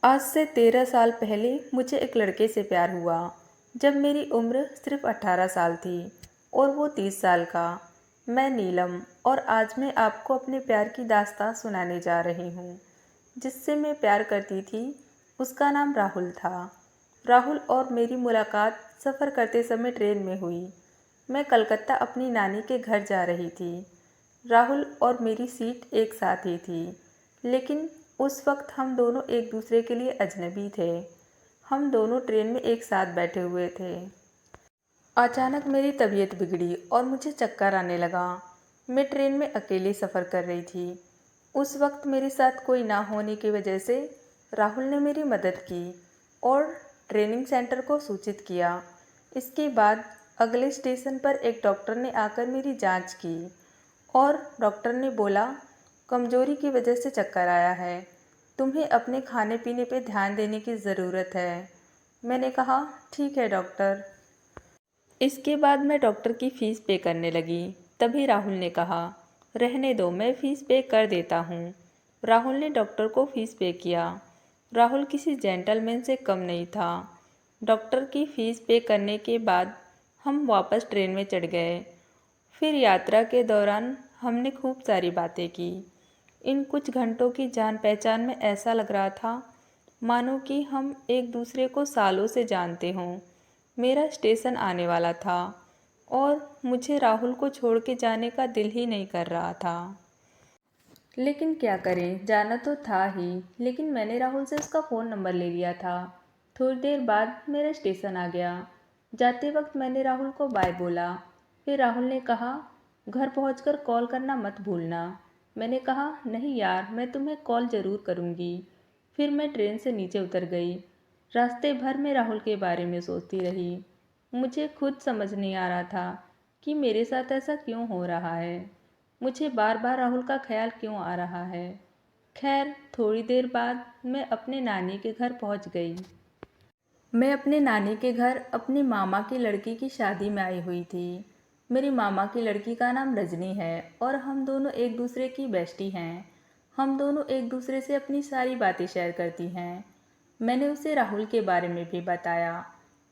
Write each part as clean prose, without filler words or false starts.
आज से 13 साल पहले मुझे एक लड़के से प्यार हुआ जब मेरी उम्र सिर्फ 18 साल थी और वो 30 साल का। मैं नीलम और आज मैं आपको अपने प्यार की दास्तां सुनाने जा रही हूँ। जिससे मैं प्यार करती थी उसका नाम राहुल था। राहुल और मेरी मुलाकात सफ़र करते समय ट्रेन में हुई। मैं कलकत्ता अपनी नानी के घर जा रही थी। राहुल और मेरी सीट एक साथ ही थी, लेकिन उस वक्त हम दोनों एक दूसरे के लिए अजनबी थे। हम दोनों ट्रेन में एक साथ बैठे हुए थे। अचानक मेरी तबीयत बिगड़ी और मुझे चक्कर आने लगा। मैं ट्रेन में अकेली सफ़र कर रही थी। उस वक्त मेरे साथ कोई ना होने की वजह से राहुल ने मेरी मदद की और ट्रेनिंग सेंटर को सूचित किया। इसके बाद अगले स्टेशन पर एक डॉक्टर ने आकर मेरी जांच की और डॉक्टर ने बोला, कमज़ोरी की वजह से चक्कर आया है, तुम्हें अपने खाने पीने पे ध्यान देने की ज़रूरत है। मैंने कहा, ठीक है डॉक्टर। इसके बाद मैं डॉक्टर की फ़ीस पे करने लगी। तभी राहुल ने कहा, रहने दो, मैं फ़ीस पे कर देता हूँ। राहुल ने डॉक्टर को फ़ीस पे किया। राहुल किसी जेंटलमैन से कम नहीं था। डॉक्टर की फ़ीस पे करने के बाद हम वापस ट्रेन में चढ़ गए। फिर यात्रा के दौरान हमने खूब सारी बातें की। इन कुछ घंटों की जान पहचान में ऐसा लग रहा था मानो कि हम एक दूसरे को सालों से जानते हों। मेरा स्टेशन आने वाला था और मुझे राहुल को छोड़ के जाने का दिल ही नहीं कर रहा था। लेकिन क्या करें, जाना तो था ही। लेकिन मैंने राहुल से उसका फ़ोन नंबर ले लिया था। थोड़ी देर बाद मेरा स्टेशन आ गया। जाते वक्त मैंने राहुल को बाय बोला। फिर राहुल ने कहा, घर पहुंचकर कॉल करना मत भूलना। मैंने कहा, नहीं यार, मैं तुम्हें कॉल ज़रूर करूँगी। फिर मैं ट्रेन से नीचे उतर गई। रास्ते भर में राहुल के बारे में सोचती रही। मुझे खुद समझ नहीं आ रहा था कि मेरे साथ ऐसा क्यों हो रहा है। मुझे बार बार राहुल का ख्याल क्यों आ रहा है। खैर, थोड़ी देर बाद मैं अपने नानी के घर पहुंच गई। मैं अपने नानी के घर अपनी मामा की लड़की की शादी में आई हुई थी। मेरी मामा की लड़की का नाम रजनी है और हम दोनों एक दूसरे की बेस्टी हैं। हम दोनों एक दूसरे से अपनी सारी बातें शेयर करती हैं। मैंने उसे राहुल के बारे में भी बताया।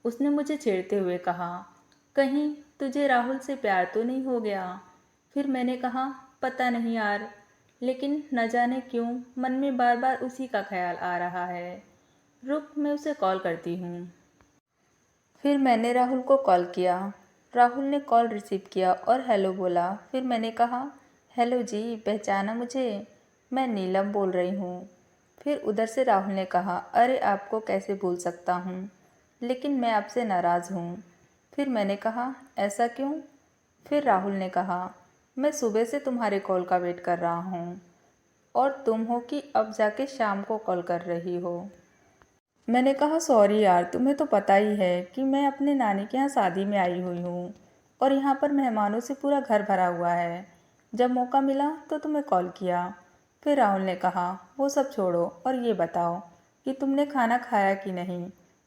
उसने मुझे छेड़ते हुए कहा, कहीं तुझे राहुल से प्यार तो नहीं हो गया। फिर मैंने कहा, पता नहीं यार, लेकिन न जाने क्यों मन में बार बार उसी का ख्याल आ रहा है। रुक, मैं उसे कॉल करती हूँ। फिर मैंने राहुल को कॉल किया। राहुल ने कॉल रिसीव किया और हेलो बोला। फिर मैंने कहा, हेलो जी, पहचाना मुझे? मैं नीलम बोल रही हूँ। फिर उधर से राहुल ने कहा, अरे आपको कैसे भूल सकता हूँ, लेकिन मैं आपसे नाराज़ हूँ। फिर मैंने कहा, ऐसा क्यों? फिर राहुल ने कहा, मैं सुबह से तुम्हारे कॉल का वेट कर रहा हूँ और तुम हो कि अब जाके शाम को कॉल कर रही हो। मैंने कहा, सॉरी यार, तुम्हें तो पता ही है कि मैं अपने नानी के यहाँ शादी में आई हुई हूँ और यहाँ पर मेहमानों से पूरा घर भरा हुआ है। जब मौका मिला तो तुम्हें कॉल किया। फिर राहुल ने कहा, वो सब छोड़ो और ये बताओ कि तुमने खाना खाया कि नहीं।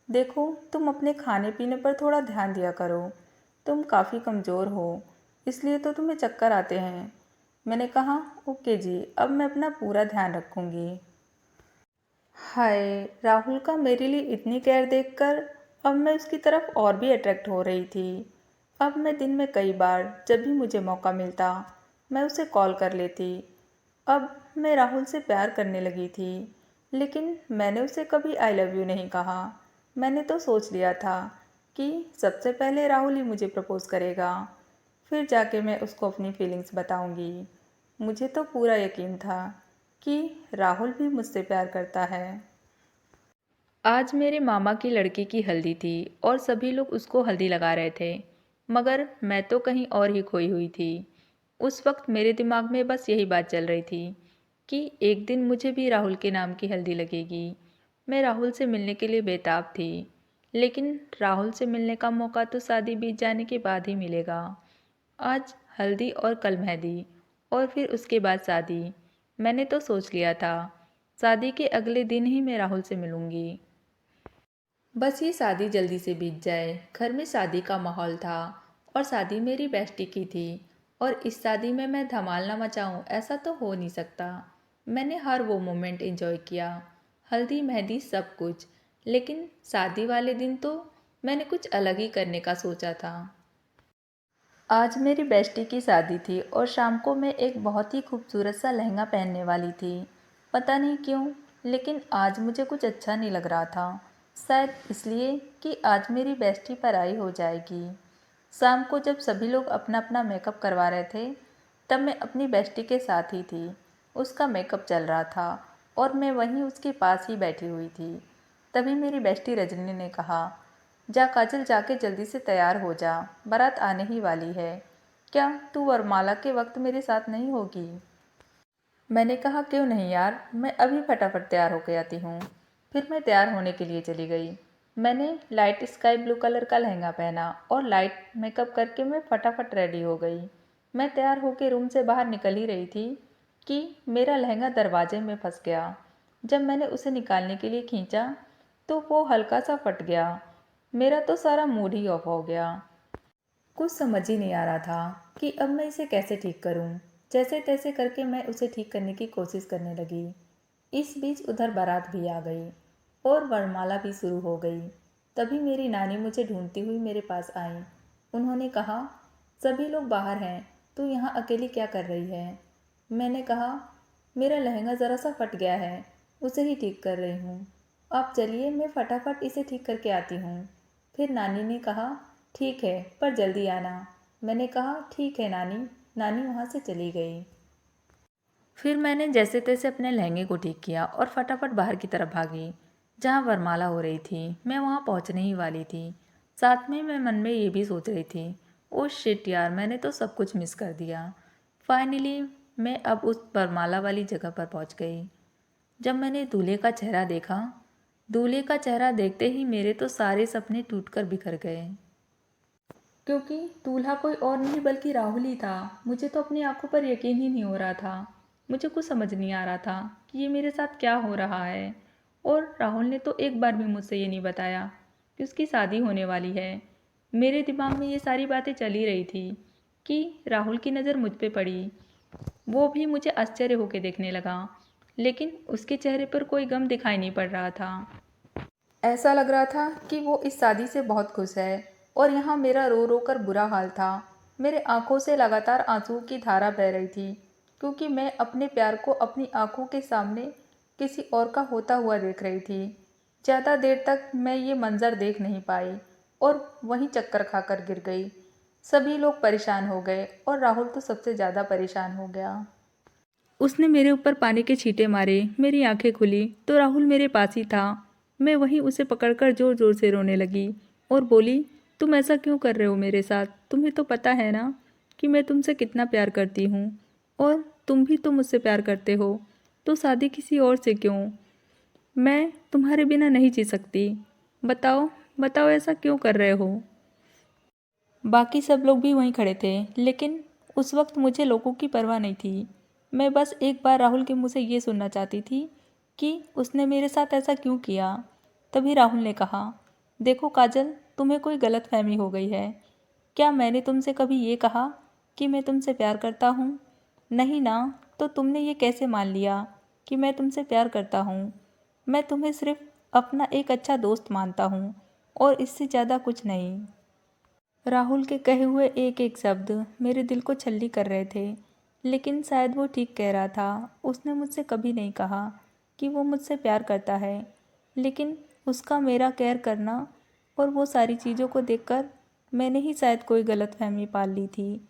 देखो, तुम अपने खाने पीने पर थोड़ा ध्यान दिया करो। तुम काफ़ी कमज़ोर हो, इसलिए तो तुम्हें चक्कर आते हैं। मैंने कहा, ओके जी, अब मैं अपना पूरा ध्यान रखूँगी। हाय, राहुल का मेरे लिए इतनी केयर देखकर अब मैं उसकी तरफ और भी अट्रैक्ट हो रही थी। अब मैं दिन में कई बार, जब भी मुझे मौका मिलता, मैं उसे कॉल कर लेती। अब मैं राहुल से प्यार करने लगी थी, लेकिन मैंने उसे कभी आई लव यू नहीं कहा। मैंने तो सोच लिया था कि सबसे पहले राहुल ही मुझे प्रपोज़ करेगा, फिर जाके मैं उसको अपनी फीलिंग्स बताऊंगी। मुझे तो पूरा यकीन था कि राहुल भी मुझसे प्यार करता है। आज मेरे मामा की लड़की की हल्दी थी और सभी लोग उसको हल्दी लगा रहे थे, मगर मैं तो कहीं और ही खोई हुई थी। उस वक्त मेरे दिमाग में बस यही बात चल रही थी कि एक दिन मुझे भी राहुल के नाम की हल्दी लगेगी। मैं राहुल से मिलने के लिए बेताब थी, लेकिन राहुल से मिलने का मौका तो शादी बीत जाने के बाद ही मिलेगा। आज हल्दी और कल मेहंदी और फिर उसके बाद शादी। मैंने तो सोच लिया था शादी के अगले दिन ही मैं राहुल से मिलूंगी। बस ये शादी जल्दी से बीत जाए। घर में शादी का माहौल था और शादी मेरी बेस्टी की थी और इस शादी में मैं धमाल ना मचाऊं ऐसा तो हो नहीं सकता। मैंने हर वो मोमेंट एंजॉय किया, हल्दी मेहंदी सब कुछ, लेकिन शादी वाले दिन तो मैंने कुछ अलग ही करने का सोचा था। आज मेरी बेस्टी की शादी थी और शाम को मैं एक बहुत ही खूबसूरत सा लहंगा पहनने वाली थी। पता नहीं क्यों, लेकिन आज मुझे कुछ अच्छा नहीं लग रहा था। शायद इसलिए कि आज मेरी बेस्टी पर आई हो जाएगी। शाम को जब सभी लोग अपना अपना मेकअप करवा रहे थे, तब मैं अपनी बेस्टी के साथ ही थी। उसका मेकअप चल रहा था और मैं वहीं उसके पास ही बैठी हुई थी। तभी मेरी बेस्टी रजनी ने कहा, जा काजल, जाके जल्दी से तैयार हो जा, बारात आने ही वाली है। क्या तू वरमाला के वक्त मेरे साथ नहीं होगी? मैंने कहा, क्यों नहीं यार, मैं अभी फटाफट तैयार होकर आती हूँ। फिर मैं तैयार होने के लिए चली गई। मैंने लाइट स्काई ब्लू कलर का लहंगा पहना और लाइट मेकअप करके मैं फटाफट रेडी हो गई। मैं तैयार होकर रूम से बाहर निकल ही रही थी कि मेरा लहंगा दरवाजे में फंस गया। जब मैंने उसे निकालने के लिए खींचा तो वो हल्का सा फट गया। मेरा तो सारा मूड ही ऑफ हो गया। कुछ समझ ही नहीं आ रहा था कि अब मैं इसे कैसे ठीक करूं। जैसे तैसे करके मैं उसे ठीक करने की कोशिश करने लगी। इस बीच उधर बारात भी आ गई और वरमाला भी शुरू हो गई। तभी मेरी नानी मुझे ढूंढती हुई मेरे पास आई। उन्होंने कहा, सभी लोग बाहर हैं, तू यहाँ अकेली क्या कर रही है? मैंने कहा, मेरा लहंगा ज़रा सा फट गया है, उसे ही ठीक कर रही हूँ। आप चलिए, मैं फटाफट इसे ठीक करके आती हूँ। फिर नानी ने कहा, ठीक है, पर जल्दी आना। मैंने कहा, ठीक है नानी। नानी वहाँ से चली गई। फिर मैंने जैसे तैसे अपने लहंगे को ठीक किया और फटाफट बाहर की तरफ भागी, जहाँ वरमाला हो रही थी। मैं वहाँ पहुँचने ही वाली थी। साथ में मैं मन में ये भी सोच रही थी, ओ शिट यार, मैंने तो सब कुछ मिस कर दिया। फाइनली मैं अब उस वरमाला वाली जगह पर पहुँच गई। जब मैंने दूल्हे का चेहरा देखा, दूल्हे का चेहरा देखते ही मेरे तो सारे सपने टूटकर बिखर गए। क्योंकि दूल्हा कोई और नहीं बल्कि राहुल ही था। मुझे तो अपनी आंखों पर यकीन ही नहीं हो रहा था। मुझे कुछ समझ नहीं आ रहा था कि ये मेरे साथ क्या हो रहा है। और राहुल ने तो एक बार भी मुझसे ये नहीं बताया कि उसकी शादी होने वाली है। मेरे दिमाग में ये सारी बातें चली रही थी कि राहुल की नज़र मुझ पे पड़ी। वो भी मुझे आश्चर्य होकर देखने लगा, लेकिन उसके चेहरे पर कोई गम दिखाई नहीं पड़ रहा था। ऐसा लग रहा था कि वो इस शादी से बहुत खुश है और यहाँ मेरा रो रो कर बुरा हाल था। मेरे आंखों से लगातार आंसुओं की धारा बह रही थी, क्योंकि मैं अपने प्यार को अपनी आंखों के सामने किसी और का होता हुआ देख रही थी। ज़्यादा देर तक मैं ये मंज़र देख नहीं पाई और वहीं चक्कर खाकर गिर गई। सभी लोग परेशान हो गए और राहुल तो सबसे ज़्यादा परेशान हो गया। उसने मेरे ऊपर पानी के छींटे मारे। मेरी आंखें खुली तो राहुल मेरे पास ही था। मैं वहीं उसे पकड़कर ज़ोर ज़ोर से रोने लगी और बोली, तुम ऐसा क्यों कर रहे हो मेरे साथ? तुम्हें तो पता है ना कि मैं तुमसे कितना प्यार करती हूँ, और तुम भी तो मुझसे प्यार करते हो, तो शादी किसी और से क्यों? मैं तुम्हारे बिना नहीं जी सकती। बताओ, बताओ ऐसा क्यों कर रहे हो? बाकी सब लोग भी वहीं खड़े थे, लेकिन उस वक्त मुझे लोगों की परवाह नहीं थी। मैं बस एक बार राहुल के मुँह से ये सुनना चाहती थी कि उसने मेरे साथ ऐसा क्यों किया। तभी राहुल ने कहा, देखो काजल, तुम्हें कोई गलतफहमी हो गई है। क्या मैंने तुमसे कभी ये कहा कि मैं तुमसे प्यार करता हूँ? नहीं ना, तो तुमने ये कैसे मान लिया कि मैं तुमसे प्यार करता हूँ? मैं तुम्हें सिर्फ अपना एक अच्छा दोस्त मानता हूँ और इससे ज़्यादा कुछ नहीं। राहुल के कहे हुए एक एक शब्द मेरे दिल को छल्ली कर रहे थे, लेकिन शायद वो ठीक कह रहा था। उसने मुझसे कभी नहीं कहा कि वो मुझसे प्यार करता है, लेकिन उसका मेरा केयर करना और वो सारी चीज़ों को देखकर मैंने ही शायद कोई गलतफहमी पाल ली थी।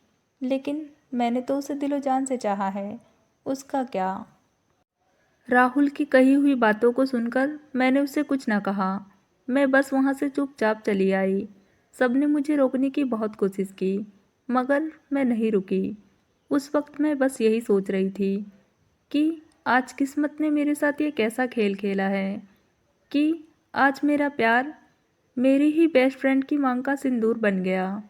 लेकिन मैंने तो उसे दिलो जान से चाहा है, उसका क्या। राहुल की कही हुई बातों को सुनकर मैंने उससे कुछ न कहा। मैं बस वहाँ से चुपचाप चली आई। सबने मुझे रोकने की बहुत कोशिश की, मगर मैं नहीं रुकी। उस वक्त मैं बस यही सोच रही थी कि आज किस्मत ने मेरे साथ ये कैसा खेल खेला है कि आज मेरा प्यार मेरी ही बेस्ट फ्रेंड की मांग का सिंदूर बन गया।